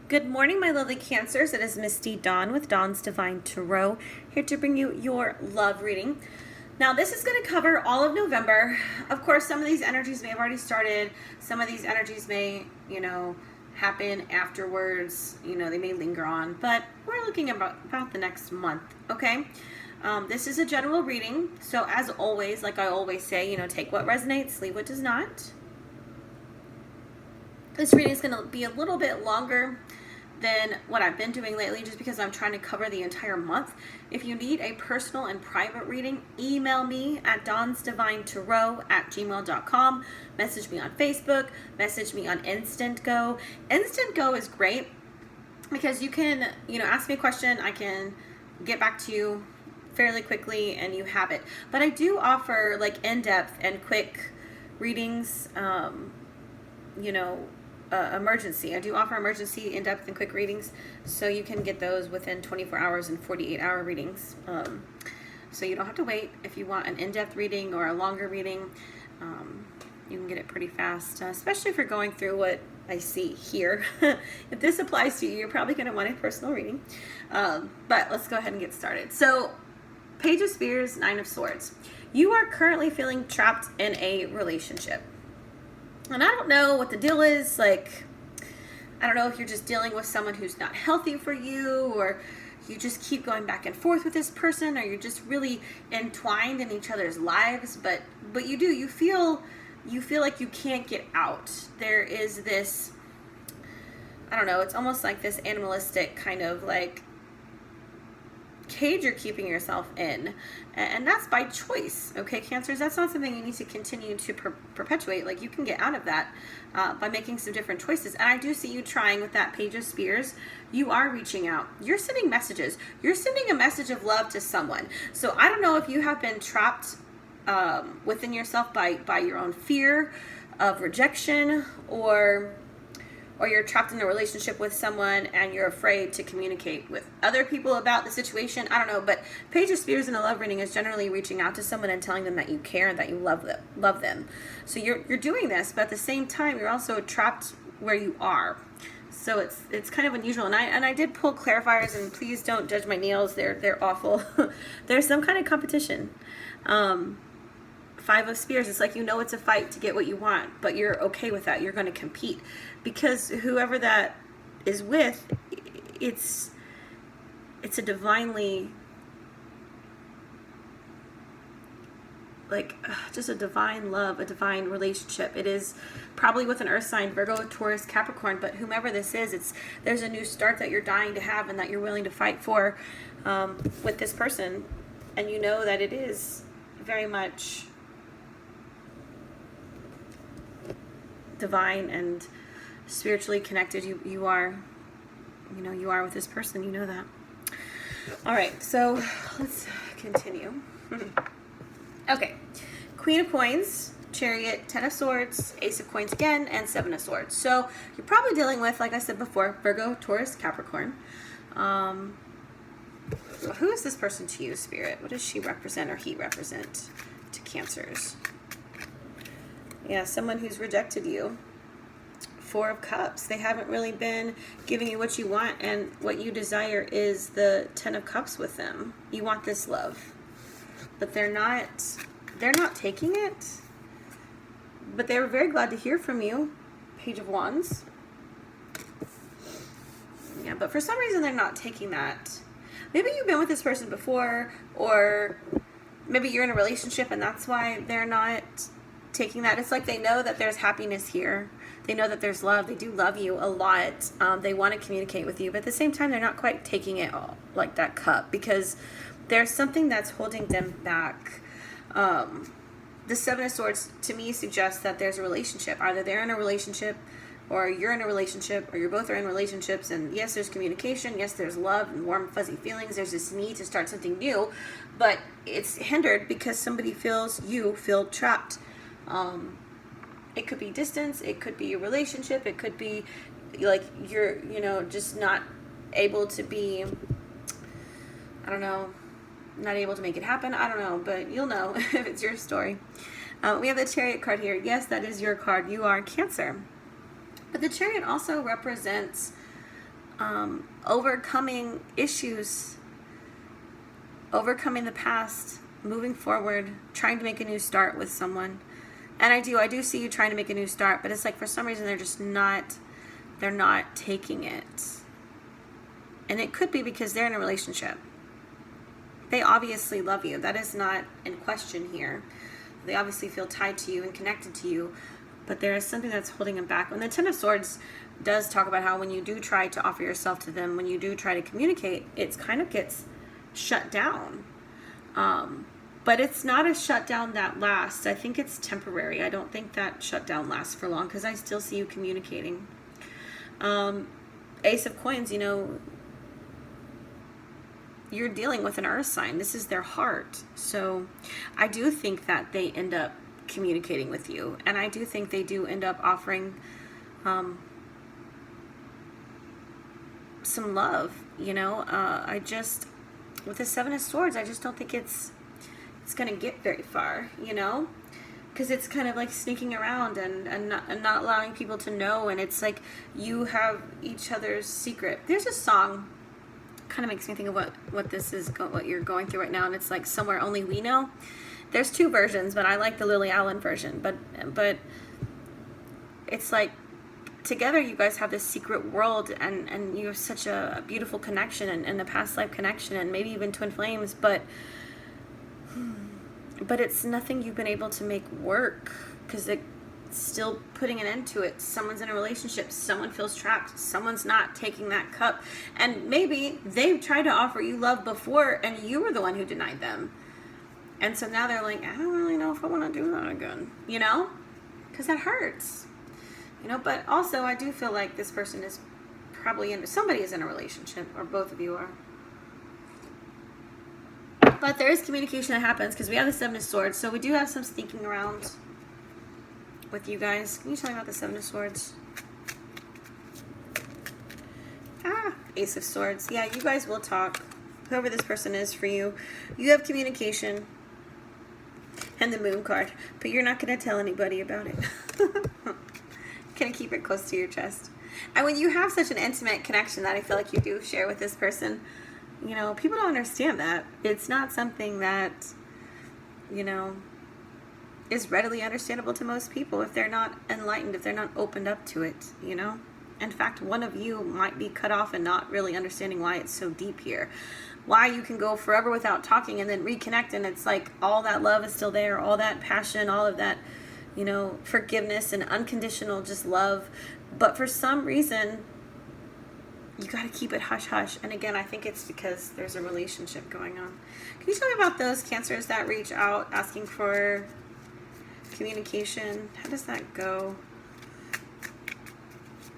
Good morning, my lovely Cancers. It is Misty Dawn with Dawn's Divine Tarot, here to bring you your love reading. Now, this is going to cover all of November. Of course, some of these energies may have already started. Some of these energies may, happen afterwards. They may linger on. But we're looking about the next month, okay? This is a general reading. So, as always, like I always say, take what resonates, leave what does not. This reading is going to be a little bit longer than what I've been doing lately, just because I'm trying to cover the entire month. If you need a personal and private reading, email me at dawnsdivinetarot@gmail.com. Message me on Facebook. Message me on Instant Go. Instant Go is great because you can, ask me a question. I can get back to you fairly quickly and you have it. But I do offer like in-depth and quick readings, emergency. I do offer emergency, in-depth, and quick readings, so you can get those within 24 hours and 48-hour readings. So you don't have to wait. If you want an in-depth reading or a longer reading, you can get it pretty fast, especially if you're going through what I see here. If this applies to you, you're probably going to want a personal reading. But let's go ahead and get started. So, Page of Spears, Nine of Swords. You are currently feeling trapped in a relationship. And I don't know what the deal is. I don't know if you're just dealing with someone who's not healthy for you, or you just keep going back and forth with this person, or you're just really entwined in each other's lives. But you feel like you can't get out. There is this, I don't know, it's almost like this animalistic kind of like cage you're keeping yourself in, and that's by choice, okay, Cancers? That's not something you need to continue to perpetuate. Like, you can get out of that by making some different choices. And I do see you trying with that Page of Spears. You are reaching out. You're sending messages. You're sending a message of love to someone. So I don't know if you have been trapped within yourself by your own fear of rejection, or you're trapped in a relationship with someone and you're afraid to communicate with other people about the situation. I don't know, but Page of Spears in a love reading is generally reaching out to someone and telling them that you care and that you love them. So you're doing this, but at the same time, you're also trapped where you are. So it's kind of unusual. And I did pull clarifiers, and please don't judge my nails. They're awful. There's some kind of competition. Five of Spears, it's like it's a fight to get what you want, but you're okay with that. You're going to compete because whoever that is with, it's a divinely, just a divine love, a divine relationship. It is probably with an earth sign, Virgo, Taurus, Capricorn, but whomever this is, there's a new start that you're dying to have and that you're willing to fight for with this person, and you know that it is very much divine and spiritually connected. You are with this person. You know that. All right, so let's continue. Okay, Queen of Coins, Chariot, Ten of Swords, Ace of Coins again, and Seven of Swords. So you're probably dealing with, like I said before, Virgo, Taurus, Capricorn. Who is this person to you, Spirit? What does she represent or he represent to Cancers? Yeah, someone who's rejected you. Four of Cups. They haven't really been giving you what you want, and what you desire is the Ten of Cups with them. You want this love, but they're not taking it. But they were very glad to hear from you. Page of Wands. Yeah, but for some reason they're not taking that. Maybe you've been with this person before, or maybe you're in a relationship and that's why they're not taking that. It's like they know that there's happiness here. They know that there's love. They do love you a lot. They want to communicate with you, but at the same time, they're not quite taking it all, like that cup, because there's something that's holding them back. The Seven of Swords to me suggests that there's a relationship. Either they're in a relationship, or you're in a relationship, or you both are in relationships, and yes, there's communication, yes, there's love and warm, fuzzy feelings, there's this need to start something new, but it's hindered because somebody you feel trapped. It could be distance, it could be a relationship, it could be like you're, just not able to be, I don't know, not able to make it happen. I don't know, but you'll know if it's your story. We have the Chariot card here. Yes, that is your card. You are Cancer. But the Chariot also represents overcoming issues, overcoming the past, moving forward, trying to make a new start with someone. And I do see you trying to make a new start, but it's like for some reason they're not taking it. And it could be because they're in a relationship. They obviously love you. That is not in question here. They obviously feel tied to you and connected to you, but there is something that's holding them back. When the Ten of Swords does talk about how when you do try to offer yourself to them, when you do try to communicate, it kind of gets shut down. But it's not a shutdown that lasts. I think it's temporary. I don't think that shutdown lasts for long because I still see you communicating. Ace of Coins, you're dealing with an earth sign. This is their heart. So I do think that they end up communicating with you. And I do think they do end up offering some love, with the Seven of Swords, I just don't think it's going to get very far, because it's kind of like sneaking around and not allowing people to know. And it's like you have each other's secret. There's a song kind of makes me think of what this is, what you're going through right now, and it's like Somewhere Only We Know. There's two versions, but I like the Lily Allen version. But it's like together you guys have this secret world, and you have such a beautiful connection and a past life connection, and maybe even twin flames. But it's nothing you've been able to make work because it's still putting an end to it. Someone's in a relationship, someone feels trapped, someone's not taking that cup, and maybe they've tried to offer you love before and you were the one who denied them, and so now they're like, I don't really know if I want to do that again, because that hurts, but also I do feel like this person is probably somebody is in a relationship, or both of you are. But there is communication that happens because we have the Seven of Swords, so we do have some sneaking around with you guys. Can you tell me about the Seven of Swords? Ace of Swords. Yeah, you guys will talk. Whoever this person is for you, you have communication. And the Moon card, but you're not going to tell anybody about it. Can keep it close to your chest. And when you have such an intimate connection that I feel like you do share with this person, people don't understand that. It's not something that, is readily understandable to most people if they're not enlightened, if they're not opened up to it, In fact, one of you might be cut off and not really understanding why it's so deep here. Why you can go forever without talking and then reconnect, and it's like all that love is still there, all that passion, all of that, forgiveness and unconditional just love. But for some reason, you got to keep it hush-hush. And again, I think it's because there's a relationship going on. Can you tell me about those Cancers that reach out asking for communication? How does that go?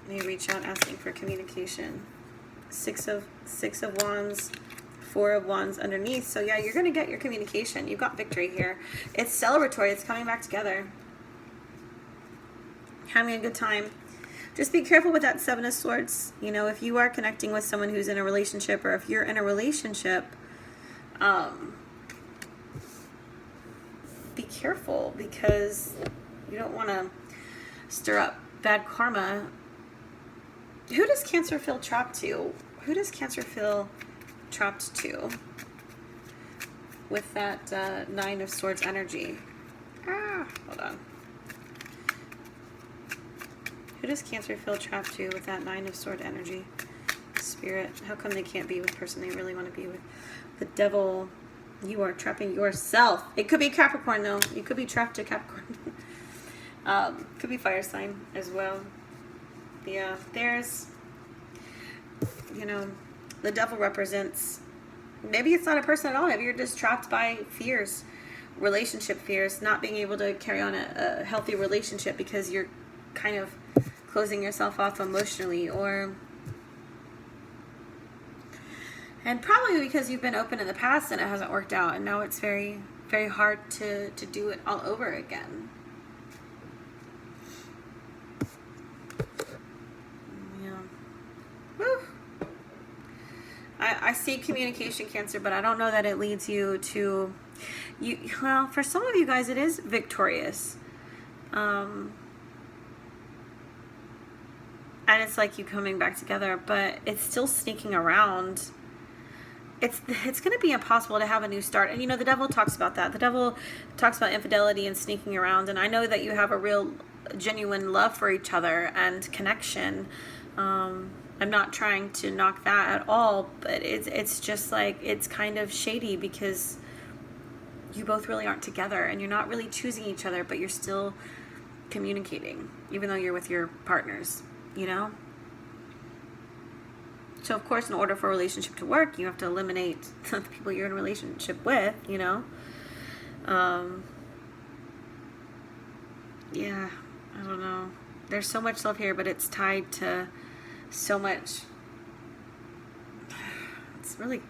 They reach out asking for communication. Six of Wands, Four of Wands underneath. So yeah, you're going to get your communication. You've got victory here. It's celebratory. It's coming back together. Having a good time. Just be careful with that Seven of Swords. If you are connecting with someone who's in a relationship, or if you're in a relationship, be careful, because you don't want to stir up bad karma. Who does Cancer feel trapped to? Who does Cancer feel trapped to with that Nine of Swords energy? Hold on. Who does Cancer feel trapped to with that Nine of Sword energy? Spirit, how come they can't be with the person they really want to be with? The Devil, you are trapping yourself. It could be Capricorn, though. You could be trapped to Capricorn. Could be fire sign as well. Yeah, there's, the Devil represents, maybe it's not a person at all. Maybe you're just trapped by fears, relationship fears, not being able to carry on a healthy relationship because you're kind of closing yourself off emotionally, and probably because you've been open in the past and it hasn't worked out, and now it's very, very hard to do it all over again. Yeah. Woo. I see communication, Cancer, but I don't know that it leads you to well, for some of you guys it is victorious. and it's like you coming back together, but it's still sneaking around. It's going to be impossible to have a new start. And, you know, the devil talks about that. The devil talks about infidelity and sneaking around. And I know that you have a real, genuine love for each other and connection. I'm not trying to knock that at all, but it's just like, it's kind of shady because you both really aren't together and you're not really choosing each other, but you're still communicating, even though you're with your partners, you know? So, of course, in order for a relationship to work, you have to eliminate the people you're in a relationship with, you know? Yeah, I don't know. There's so much love here, but it's tied to so much. It's really,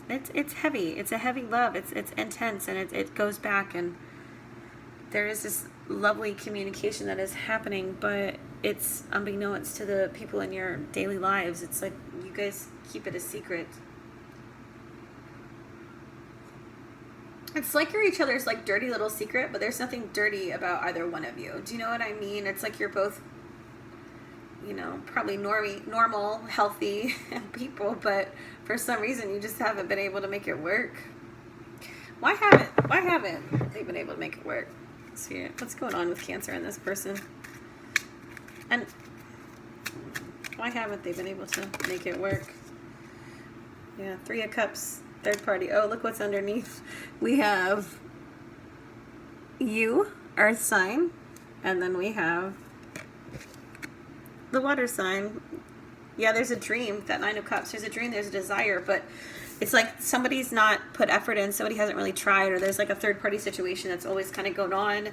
it's heavy. It's a heavy love. It's intense, and it goes back, and there is this lovely communication that is happening, but it's unbeknownst to the people in your daily lives. It's like you guys keep it a secret. It's like you're each other's like dirty little secret, but there's nothing dirty about either one of you. Do you know what I mean? It's like you're both, you know, probably normal, healthy people, but for some reason you just haven't been able to make it work. Why haven't they been able to make it work? Spirit, what's going on with Cancer and this person? And why haven't they been able to make it work? Yeah, 3 of Cups, third party. Oh, look what's underneath. We have you, Earth sign, and then we have the water sign. Yeah, there's a dream, that 9 of Cups. There's a dream, there's a desire, but it's like somebody's not put effort in, somebody hasn't really tried, or there's like a third-party situation that's always kind of going on,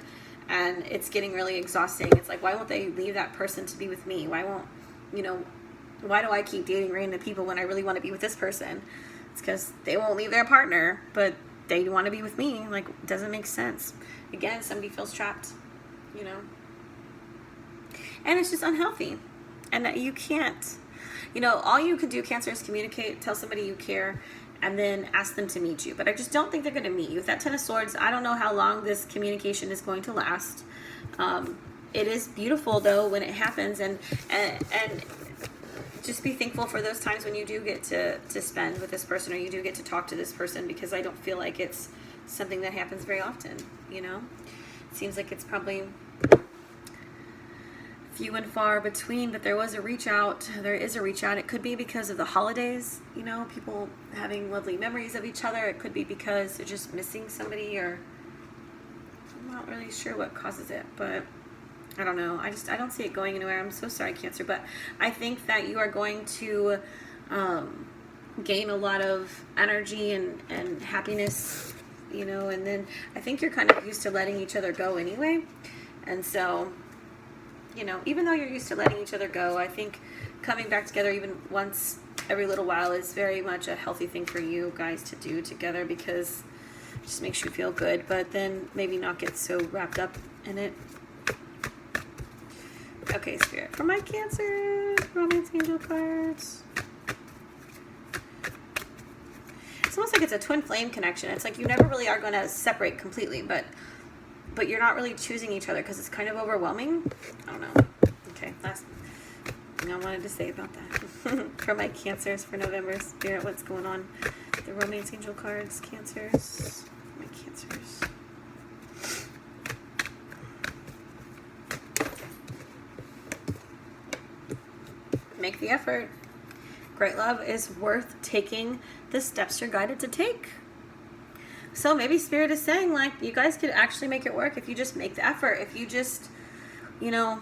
and it's getting really exhausting. It's like, why won't they leave that person to be with me? Why won't, you know, why do I keep dating random people when I really want to be with this person? It's because they won't leave their partner, but they want to be with me. Like, it doesn't make sense. Again, somebody feels trapped, you know? And it's just unhealthy. And that you can't, you know, all you can do, Cancer, is communicate, tell somebody you care, and then ask them to meet you. But I just don't think they're going to meet you. With that 10 of Swords, I don't know how long this communication is going to last. It is beautiful, though, when it happens, and just be thankful for those times when you do get to spend with this person, or you do get to talk to this person, because I don't feel like it's something that happens very often, you know? It seems like it's probably few and far between, but there was a reach out. There is a reach out. It could be because of the holidays, you know, people having lovely memories of each other. It could be because they're just missing somebody, or I'm not really sure what causes it, but I don't know. I don't see it going anywhere. I'm so sorry, Cancer, but I think that you are going to gain a lot of energy and happiness, you know, and then I think you're kind of used to letting each other go anyway, and so, you know, even though you're used to letting each other go, I think coming back together even once every little while is very much a healthy thing for you guys to do together, because it just makes you feel good, but then maybe not get so wrapped up in it. Okay, Spirit, for my Cancer, Romance Angel cards. It's almost like it's a twin flame connection. It's like you never really are going to separate completely, but you're not really choosing each other because it's kind of overwhelming. I don't know. Okay, last thing I wanted to say about that. For my Cancers for November, Spirit, what's going on? The Romance Angel cards, Cancers. My Cancers. Make the effort. Great love is worth taking the steps you're guided to take. So maybe Spirit is saying, like, you guys could actually make it work if you just make the effort. If you just, you know,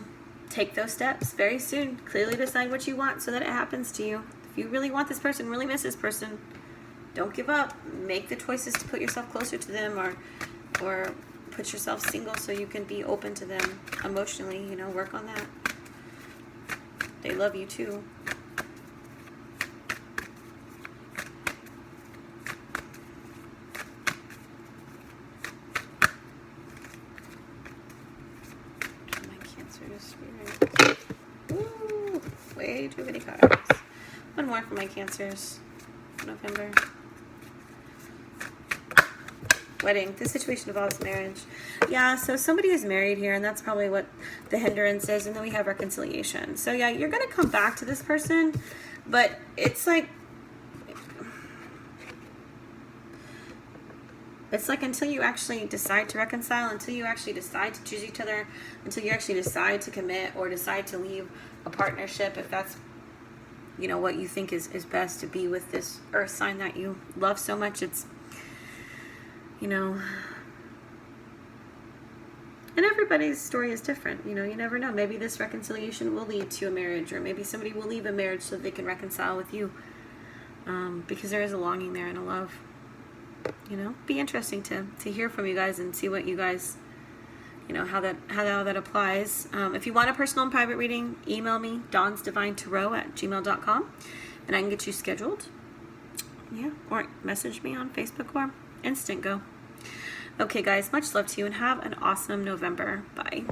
take those steps very soon. Clearly decide what you want so that it happens to you. If you really want this person, really miss this person, don't give up. Make the choices to put yourself closer to them, or put yourself single so you can be open to them emotionally. You know, work on that. They love you too. Spirit. Ooh, way too many cards. One more for my Cancers. November. Wedding. This situation involves marriage. Yeah, so somebody is married here, and that's probably what the hindrance is. And then we have reconciliation. So yeah, you're going to come back to this person, but it's like until you actually decide to reconcile, until you actually decide to choose each other, until you actually decide to commit or decide to leave a partnership, if that's, you know, what you think is best to be with this earth sign that you love so much. It's, you know, and everybody's story is different. You know, you never know. Maybe this reconciliation will lead to a marriage, or maybe somebody will leave a marriage so they can reconcile with you, because there is a longing there and a love. You know, be interesting to hear from you guys and see what you guys, you know, how that applies. If you want a personal and private reading, email me, dawnsdivinetarot@gmail.com, and I can get you scheduled. Yeah, or message me on Facebook or Instant Go. Okay, guys, much love to you, and have an awesome November. Bye.